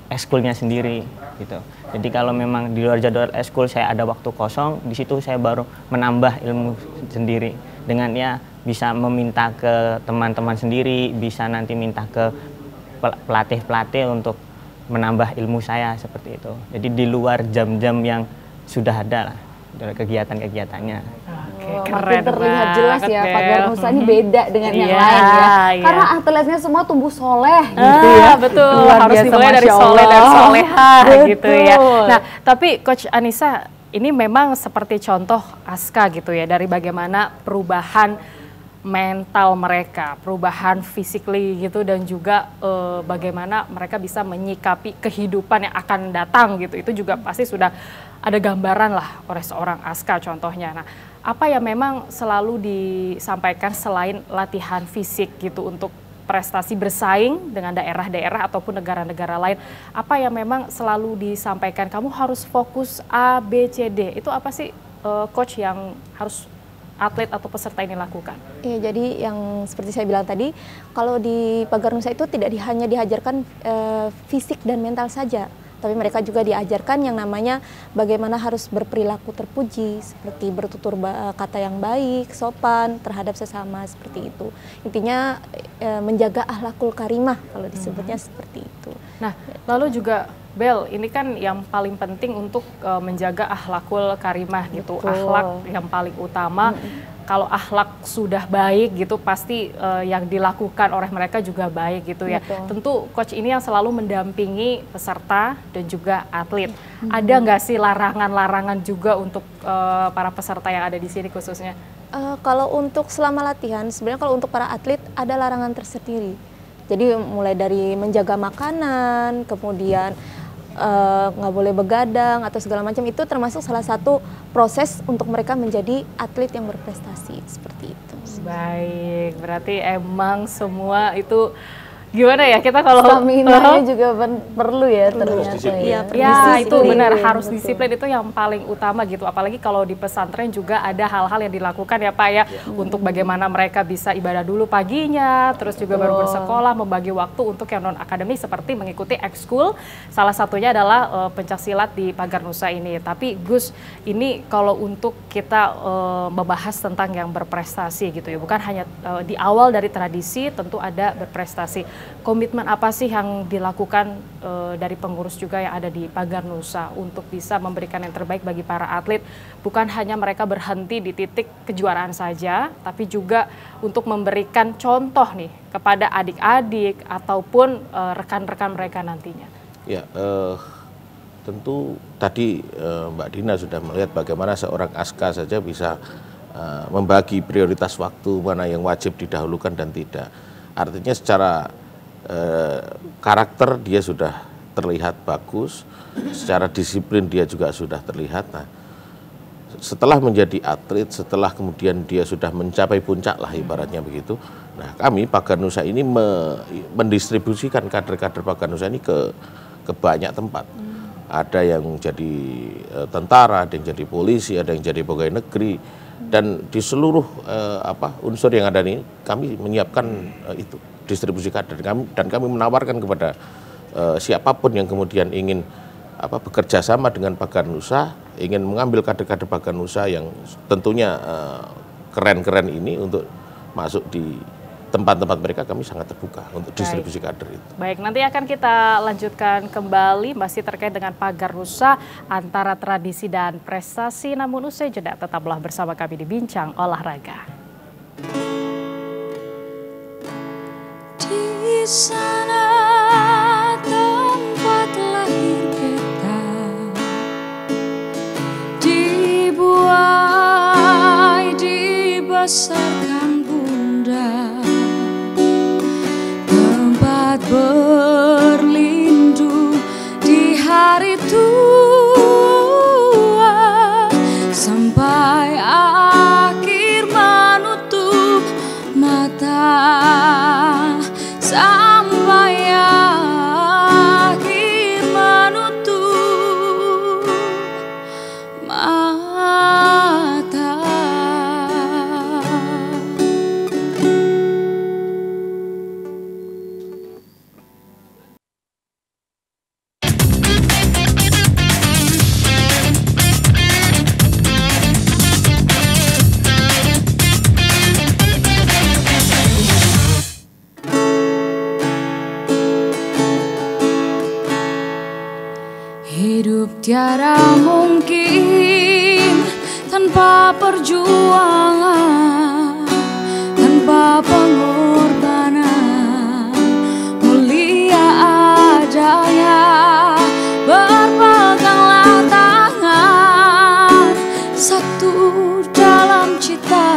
ekskulnya sendiri gitu. Jadi kalau memang di luar jadwal ekskul saya ada waktu kosong, di situ saya baru menambah ilmu sendiri dengan ya bisa meminta ke teman-teman sendiri, bisa nanti minta ke pelatih-pelatih untuk menambah ilmu saya seperti itu. Jadi di luar jam-jam yang sudah ada lah kegiatan-kegiatannya. Makin terlihat jelas ya Bel. Paganusa ini beda dengan yang Iya, lain ya. iya. Karena atletnya semua tumbuh soleh gitu ya. Betul, Luar harus biasa, dimulai dari Masya soleh dan Allah. soleha gitu ya. Betul. Nah, tapi Coach Anissa ini memang seperti contoh Aska gitu ya, dari bagaimana perubahan mental mereka, perubahan physically gitu, dan juga bagaimana mereka bisa menyikapi kehidupan yang akan datang gitu. Itu juga pasti sudah ada gambaran lah oleh seorang Aska contohnya. Nah, apa yang memang selalu disampaikan selain latihan fisik gitu untuk prestasi bersaing dengan daerah-daerah ataupun negara-negara lain? Apa yang memang selalu disampaikan, kamu harus fokus A, B, C, D. Itu apa sih coach yang harus atlet atau peserta ini lakukan? Ya, jadi yang seperti saya bilang tadi, kalau di Pagar Nusa itu tidak hanya diajarkan fisik dan mental saja, tapi mereka juga diajarkan yang namanya bagaimana harus berperilaku terpuji, seperti bertutur kata yang baik, sopan terhadap sesama, seperti itu. Intinya menjaga akhlakul karimah kalau disebutnya seperti itu. Nah, lalu juga Bel, ini kan yang paling penting untuk menjaga akhlakul karimah gitu. Akhlak yang paling utama. Kalau akhlak sudah baik gitu, pasti yang dilakukan oleh mereka juga baik gitu ya. Betul. Tentu coach ini yang selalu mendampingi peserta dan juga atlet. Ada nggak sih larangan-larangan juga untuk para peserta yang ada di sini khususnya? Kalau untuk selama latihan, sebenarnya kalau untuk para atlet ada larangan tersendiri. Jadi mulai dari menjaga makanan, kemudian nggak boleh begadang atau segala macam, itu termasuk salah satu proses untuk mereka menjadi atlet yang berprestasi, seperti itu. Baik, berarti emang semua itu gimana ya, kita kalau Stamina-nya juga perlu ya ternyata disiplin. ya. ya itu benar, harus betul. disiplin, itu yang paling utama gitu. Apalagi kalau di pesantren juga ada hal-hal yang dilakukan ya Pak ya, untuk bagaimana mereka bisa ibadah dulu paginya, terus juga baru bersekolah, membagi waktu untuk yang non akademik seperti mengikuti ekskul. Salah satunya adalah pencaksilat di Pagar Nusa ini. Tapi Gus, ini kalau untuk kita membahas tentang yang berprestasi gitu ya, bukan hanya di awal dari tradisi, tentu ada berprestasi. Komitmen apa sih yang dilakukan dari pengurus juga yang ada di Pagar Nusa untuk bisa memberikan yang terbaik bagi para atlet? Bukan hanya mereka berhenti di titik kejuaraan saja, tapi juga untuk memberikan contoh nih kepada adik-adik ataupun rekan-rekan mereka nantinya. Ya, tentu tadi Mbak Dina sudah melihat bagaimana seorang aska saja bisa membagi prioritas waktu mana yang wajib didahulukan dan tidak. Artinya secara karakter dia sudah terlihat bagus, secara disiplin dia juga sudah terlihat. Nah, setelah menjadi atlet, setelah kemudian dia sudah mencapai puncak lah ibaratnya begitu. Nah, kami Pagar Nusa ini mendistribusikan kader-kader Pagar Nusa ini ke banyak tempat. Ada yang jadi tentara, ada yang jadi polisi, ada yang jadi pegawai negeri, dan di seluruh unsur yang ada ini kami menyiapkan itu distribusi kader, dan kami menawarkan kepada siapapun yang kemudian ingin bekerja sama dengan Pagar Nusa, ingin mengambil kader-kader Pagar Nusa yang tentunya keren-keren ini untuk masuk di tempat-tempat mereka, kami sangat terbuka untuk distribusi kader itu. Baik, nanti akan kita lanjutkan kembali masih terkait dengan Pagar Nusa antara tradisi dan prestasi, namun usai jeda tetaplah bersama kami di Bincang Olahraga. Di sana tempat lahir kita, dibuai dibesarkan bunda, tempat berlindung di hari tua, sampai akhir menutup mata. Sampai akhir menutup mata. Hidup tiada mungkin tanpa perjuangan, tanpa pengorbanan. Mulia adanya, berpeganglah tangan, satu dalam cita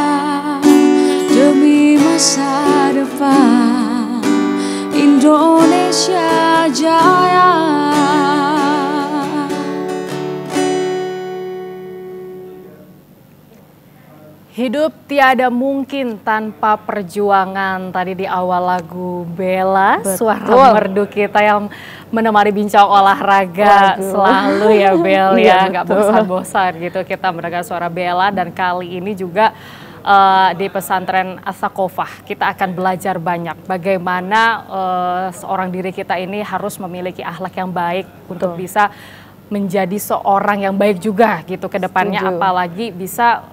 demi masa depan Indonesia Jaya. Hidup tiada mungkin tanpa perjuangan. Tadi di awal lagu Bella, suara merdu kita yang menemani bincang olahraga. Waduh. Selalu ya Bel Iya, ya, nggak betul. bosan-bosan gitu kita mendengar suara Bella. Dan kali ini juga di pesantren As-Saqqofah kita akan belajar banyak bagaimana seorang diri kita ini harus memiliki akhlak yang baik untuk bisa menjadi seorang yang baik juga gitu ke depannya, Setuju. apalagi bisa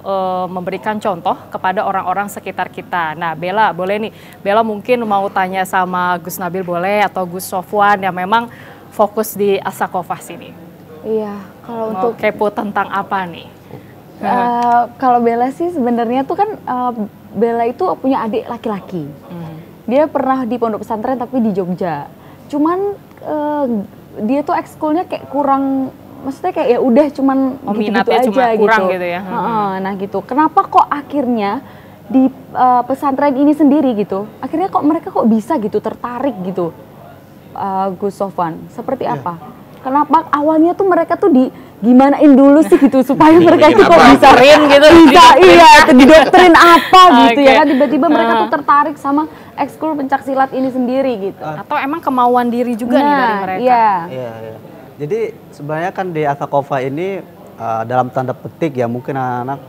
memberikan contoh kepada orang-orang sekitar kita. Nah Bella, boleh nih, Bella mungkin mau tanya sama Gus Nabil boleh, atau Gus Sofwan yang memang fokus di As-Saqqofah sini. Iya, kalau Mau untuk kepo tentang apa nih? kalau Bella sih sebenarnya tuh kan Bella itu punya adik laki-laki. Dia pernah di pondok pesantren tapi di Jogja. Cuman dia tuh ekskulnya kayak kurang, maksudnya kayak ya udah cuman gitu-gitu minatnya aja cuma kurang gitu. gitu ya. Nah gitu. Kenapa kok akhirnya di pesantren ini sendiri gitu? Akhirnya kok mereka kok bisa gitu tertarik gitu? Gus Sofwan, seperti apa? Kenapa awalnya tuh mereka tuh gimanain dulu sih gitu supaya mereka itu kok bisa gitu, bisa iya didoktrin apa gitu Oke. ya kan, tiba-tiba mereka tuh tertarik sama ekskul pencaksilat ini sendiri gitu. Atau emang kemauan diri juga nih dari mereka? Iya. Iya, iya. Jadi sebenarnya kan di As-Saqqofah ini dalam tanda petik ya mungkin anak-anak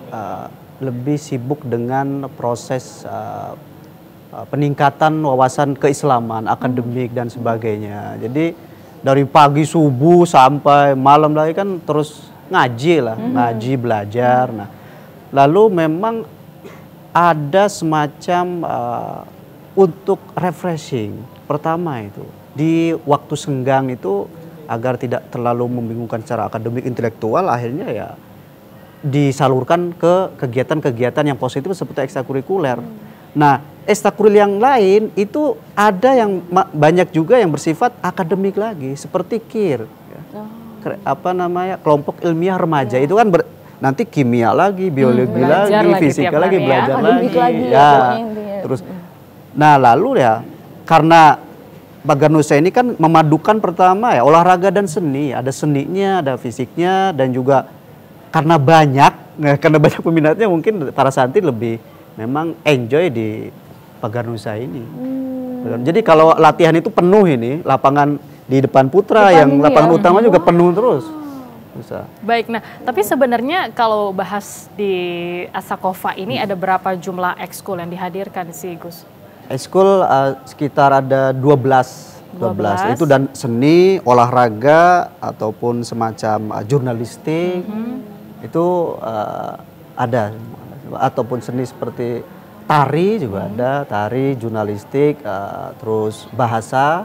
lebih sibuk dengan proses peningkatan wawasan keislaman, akademik dan sebagainya. Jadi dari pagi subuh sampai malam lagi kan terus ngaji lah, ngaji belajar. Nah, lalu memang ada semacam untuk refreshing. Pertama itu di waktu senggang itu agar tidak terlalu membingungkan secara akademik intelektual, akhirnya ya disalurkan ke kegiatan-kegiatan yang positif seperti ekstrakurikuler. Nah, ekstrakurikuler yang lain itu ada yang banyak juga yang bersifat akademik lagi, seperti KIR, ya. Apa namanya, kelompok ilmiah remaja itu kan nanti kimia lagi, biologi belajar lagi, lagi fisika tiap lagi, hari ya. belajar Akademik lagi, lagi ya, ya. pokoknya intinya. Terus, nah lalu ya karena Pagar Nusa ini kan memadukan pertama ya olahraga dan seni, ada seninya, ada fisiknya, dan juga karena banyak peminatnya mungkin para santri lebih memang enjoy di Pagar Nusa ini. Jadi kalau latihan itu penuh ini, lapangan di depan Putra yang lapangan utama juga penuh terus. Bisa. Baik, nah tapi sebenarnya kalau bahas di As-Saqqofah ini ada berapa jumlah ekskul yang dihadirkan sih Gus? Ekskul sekitar ada 12. 12. Itu dan seni, olahraga ataupun semacam jurnalistik itu ada, ataupun seni seperti tari juga ada, tari, jurnalistik, terus bahasa.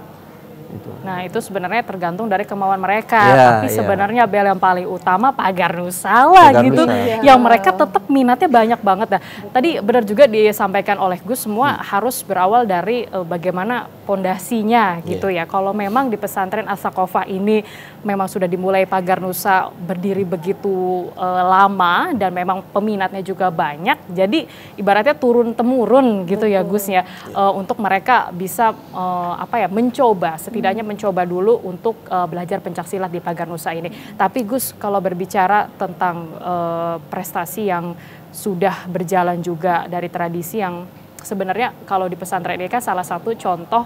Itu. Nah itu sebenarnya tergantung dari kemauan mereka, Ya, tapi ya. sebenarnya Bel yang paling utama Pagar Nusa lah Pagar gitu, Nusa. yang mereka tetap minatnya banyak banget. Nah tadi benar juga disampaikan oleh Gus, semua harus berawal dari bagaimana pondasinya gitu ya. Kalau memang di pesantren As-Saqqofah ini memang sudah dimulai Pagar Nusa berdiri begitu lama dan memang peminatnya juga banyak, jadi ibaratnya turun temurun gitu ya Gus ya, untuk mereka bisa mencoba, setidaknya mencoba dulu untuk belajar pencaksilat di Pagar Nusa ini. Tapi Gus, kalau berbicara tentang prestasi yang sudah berjalan juga dari tradisi yang sebenarnya kalau di pesantren ini kan salah satu contoh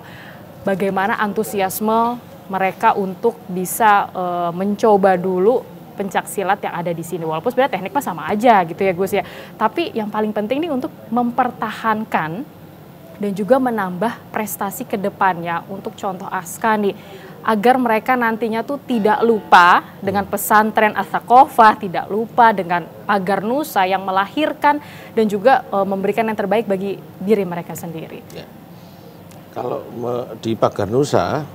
bagaimana antusiasme mereka untuk bisa mencoba dulu pencaksilat yang ada di sini. Walaupun sebenarnya teknik mah sama aja gitu ya Gus ya. Tapi yang paling penting nih untuk mempertahankan dan juga menambah prestasi ke depannya untuk contoh Aska nih, agar mereka nantinya tuh tidak lupa dengan pesantren As-Saqqofah, tidak lupa dengan Pagar Nusa yang melahirkan dan juga memberikan yang terbaik bagi diri mereka sendiri. Ya. Kalau di Pagar Nusa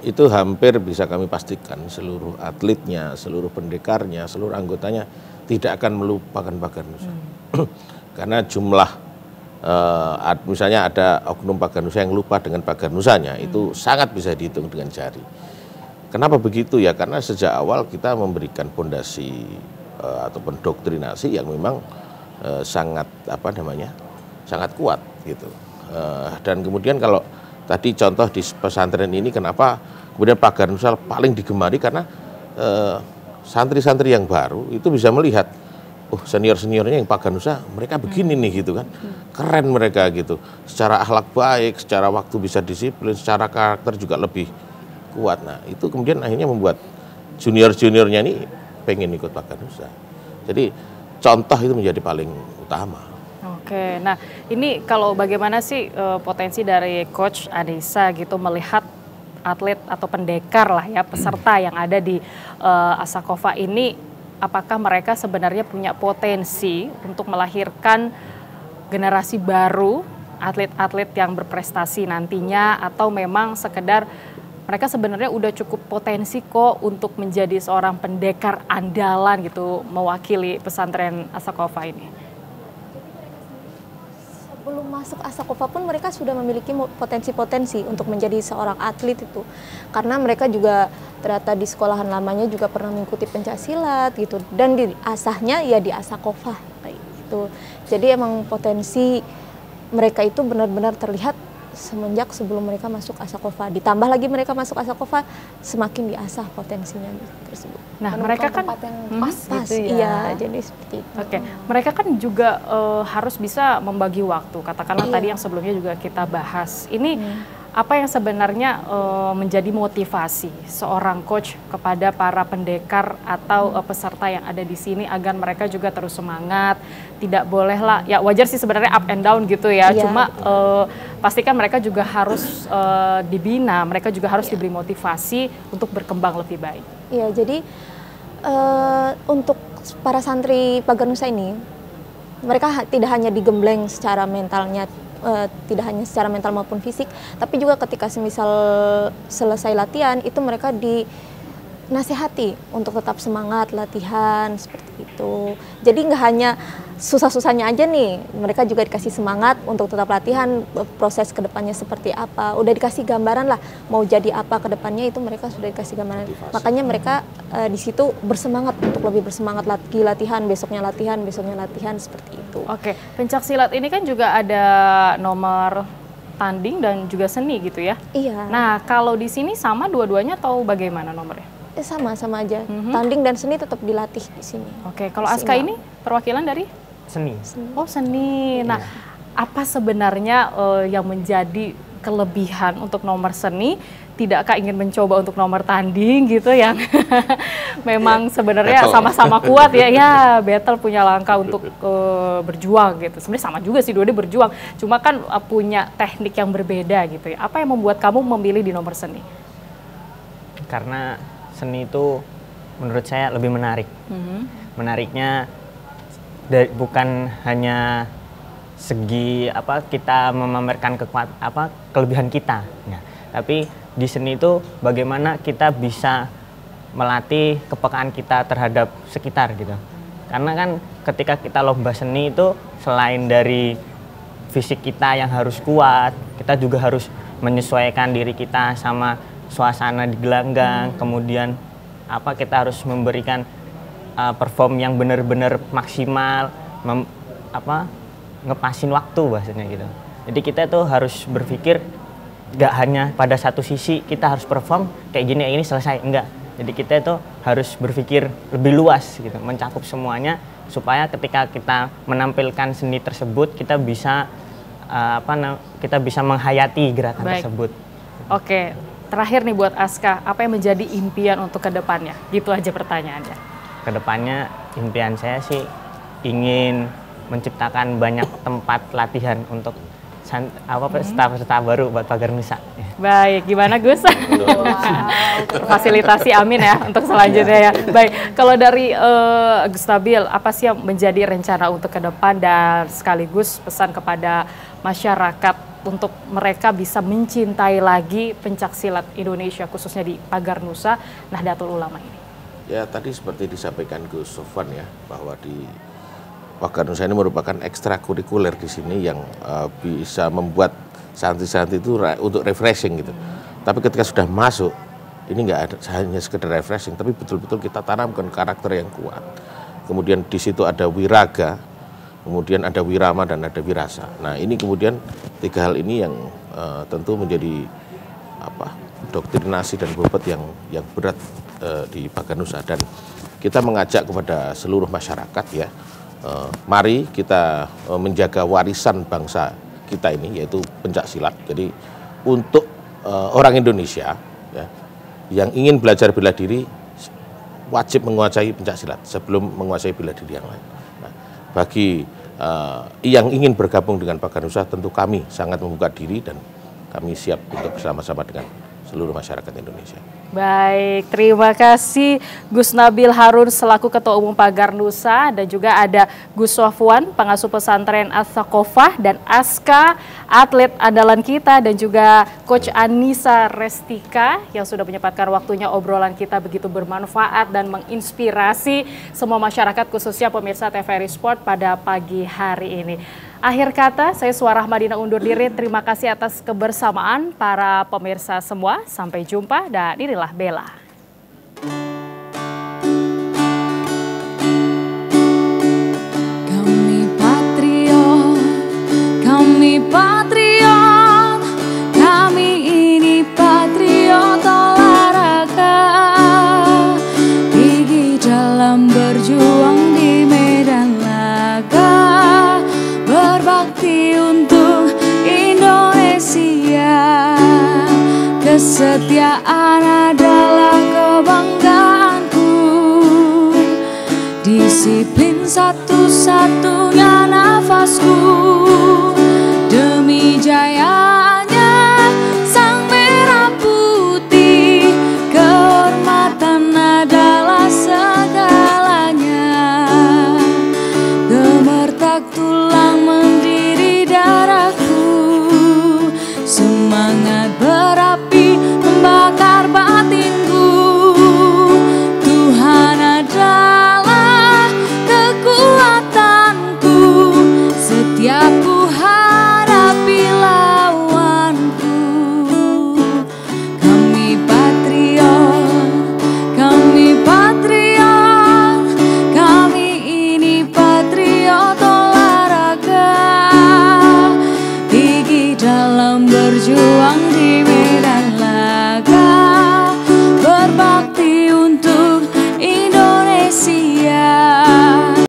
itu hampir bisa kami pastikan seluruh atletnya, seluruh pendekarnya, seluruh anggotanya tidak akan melupakan Pagar Nusa. Karena jumlah misalnya ada oknum Pagar Nusa yang lupa dengan Pagar Nusanya, itu sangat bisa dihitung dengan jari. Kenapa begitu ya? Karena sejak awal kita memberikan fondasi ataupun doktrinasi yang memang sangat sangat kuat gitu. Dan kemudian kalau tadi contoh di pesantren ini kenapa kemudian Pagar Nusa paling digemari, karena santri-santri yang baru itu bisa melihat oh senior-seniornya yang Paganusa mereka begini nih gitu kan. Keren mereka gitu. Secara akhlak baik, secara waktu bisa disiplin, secara karakter juga lebih kuat. Nah, itu kemudian akhirnya membuat junior-juniornya ini pengen ikut Paganusa. Jadi contoh itu menjadi paling utama. Oke, nah ini kalau bagaimana sih potensi dari Coach Anissa gitu melihat atlet atau pendekar lah ya, peserta yang ada di Asakova ini, apakah mereka sebenarnya punya potensi untuk melahirkan generasi baru, atlet-atlet yang berprestasi nantinya, atau memang sekedar mereka sebenarnya udah cukup potensi kok untuk menjadi seorang pendekar andalan gitu, mewakili pesantren Asakova ini? Sebelum masuk Asakova pun mereka sudah memiliki potensi-potensi untuk menjadi seorang atlet itu, karena mereka juga ternyata di sekolahan lamanya juga pernah mengikuti pencaksilat gitu, dan diasahnya ya di Asakova kayak gitu. Jadi emang potensi mereka itu benar-benar terlihat semenjak sebelum mereka masuk Asakova. Ditambah lagi mereka masuk Asakova, semakin diasah potensinya tersebut. Nah, mereka kan tempat yang pas gitu ya. Iya, jadi seperti itu. Oke, mereka kan juga harus bisa membagi waktu. Katakanlah tadi yang sebelumnya juga kita bahas. Ini apa yang sebenarnya menjadi motivasi seorang coach kepada para pendekar atau peserta yang ada di sini agar mereka juga terus semangat, tidak bolehlah, ya wajar sih sebenarnya up and down gitu ya, cuma pastikan mereka juga harus dibina, mereka juga harus diberi motivasi untuk berkembang lebih baik. Iya, jadi untuk para santri Paganusa ini, mereka tidak hanya digembleng secara mentalnya, tidak hanya secara mental maupun fisik, tapi juga ketika semisal selesai latihan itu mereka dinasihati untuk tetap semangat latihan seperti itu. Jadi nggak hanya susah-susahnya aja nih, mereka juga dikasih semangat untuk tetap latihan, proses kedepannya seperti apa, udah dikasih gambaran lah mau jadi apa kedepannya, itu mereka sudah dikasih gambaran. Makanya mereka di situ bersemangat untuk lebih bersemangat lagi latihan, besoknya latihan seperti itu. Oke, pencak silat ini kan juga ada nomor tanding dan juga seni gitu ya? Iya. Nah, kalau di sini sama dua-duanya atau bagaimana nomornya? Sama aja. Tanding dan seni tetap dilatih di sini. Oke, kalau Aska ini perwakilan dari? Seni. Oh, seni. Nah, apa sebenarnya yang menjadi kelebihan untuk nomor seni? Tidakkah ingin mencoba untuk nomor tanding gitu yang memang sebenarnya sama-sama kuat ya? Ya, battle punya langkah untuk berjuang gitu. Sebenarnya sama juga sih, dua-duanya berjuang. Cuma kan punya teknik yang berbeda gitu ya. Apa yang membuat kamu memilih di nomor seni? Karena seni itu menurut saya lebih menarik. Menariknya bukan hanya segi kita memamerkan kelebihan kita, tapi di seni itu bagaimana kita bisa melatih kepekaan kita terhadap sekitar gitu. Karena kan ketika kita lomba seni itu selain dari fisik kita yang harus kuat, kita juga harus menyesuaikan diri kita sama suasana di gelanggang, kemudian kita harus memberikan perform yang benar-benar maksimal, ngepasin waktu bahasanya gitu. Jadi kita tuh harus berpikir gak hanya pada satu sisi kita harus perform kayak gini ini selesai, enggak. Jadi kita itu harus berpikir lebih luas gitu, mencakup semuanya supaya ketika kita menampilkan seni tersebut kita bisa menghayati gerakan tersebut. Oke, terakhir nih buat Aska, apa yang menjadi impian untuk kedepannya? Gitu aja pertanyaannya. Kedepannya impian saya sih ingin menciptakan banyak tempat latihan untuk peserta baru buat Paganusa. Baik, gimana Gus? Fasilitasi amin ya untuk selanjutnya ya. Baik, kalau dari Gus Nabil, apa sih yang menjadi rencana untuk ke depan dan sekaligus pesan kepada masyarakat untuk mereka bisa mencintai lagi pencaksilat Indonesia khususnya di Paganusa Nahdlatul Ulama ini? Ya tadi seperti disampaikan Gus Sofwan ya, bahwa di Paganusa ini merupakan ekstrakurikuler di sini yang bisa membuat santri-santri itu untuk refreshing gitu. Tapi ketika sudah masuk, ini nggak ada hanya sekedar refreshing, tapi betul-betul kita tanamkan karakter yang kuat. Kemudian di situ ada wiraga, kemudian ada wirama dan ada wirasa. Nah ini kemudian tiga hal ini yang tentu menjadi doktrinasi dan bobot yang berat di Paganusa, dan kita mengajak kepada seluruh masyarakat ya mari kita menjaga warisan bangsa kita ini, yaitu pencak silat. Jadi untuk orang Indonesia ya, yang ingin belajar bela diri wajib menguasai pencak silat sebelum menguasai bela diri yang lain. Nah, bagi yang ingin bergabung dengan Pagar Nusa, tentu kami sangat membuka diri dan kami siap untuk bersama-sama dengan seluruh masyarakat Indonesia. Baik, terima kasih Gus Nabil Harun selaku Ketua Umum Pagar Nusa, dan juga ada Gus Sofwan, pengasuh pesantren As-Saqqofah, dan Aska, atlet andalan kita, dan juga Coach Anissa Restika yang sudah menyempatkan waktunya. Obrolan kita begitu bermanfaat dan menginspirasi semua masyarakat, khususnya pemirsa TVRI Sport pada pagi hari ini. Akhir kata, saya Suara Madinah undur diri. Terima kasih atas kebersamaan para pemirsa semua. Sampai jumpa dan inilah Bella. Kami patriot, kami ini patriot olahraga. Gigi dalam berjuang di medan laga, berbakti untuk Indonesia. Kesetiaan adalah kebanggaanku, disiplin satu-satunya nafasku.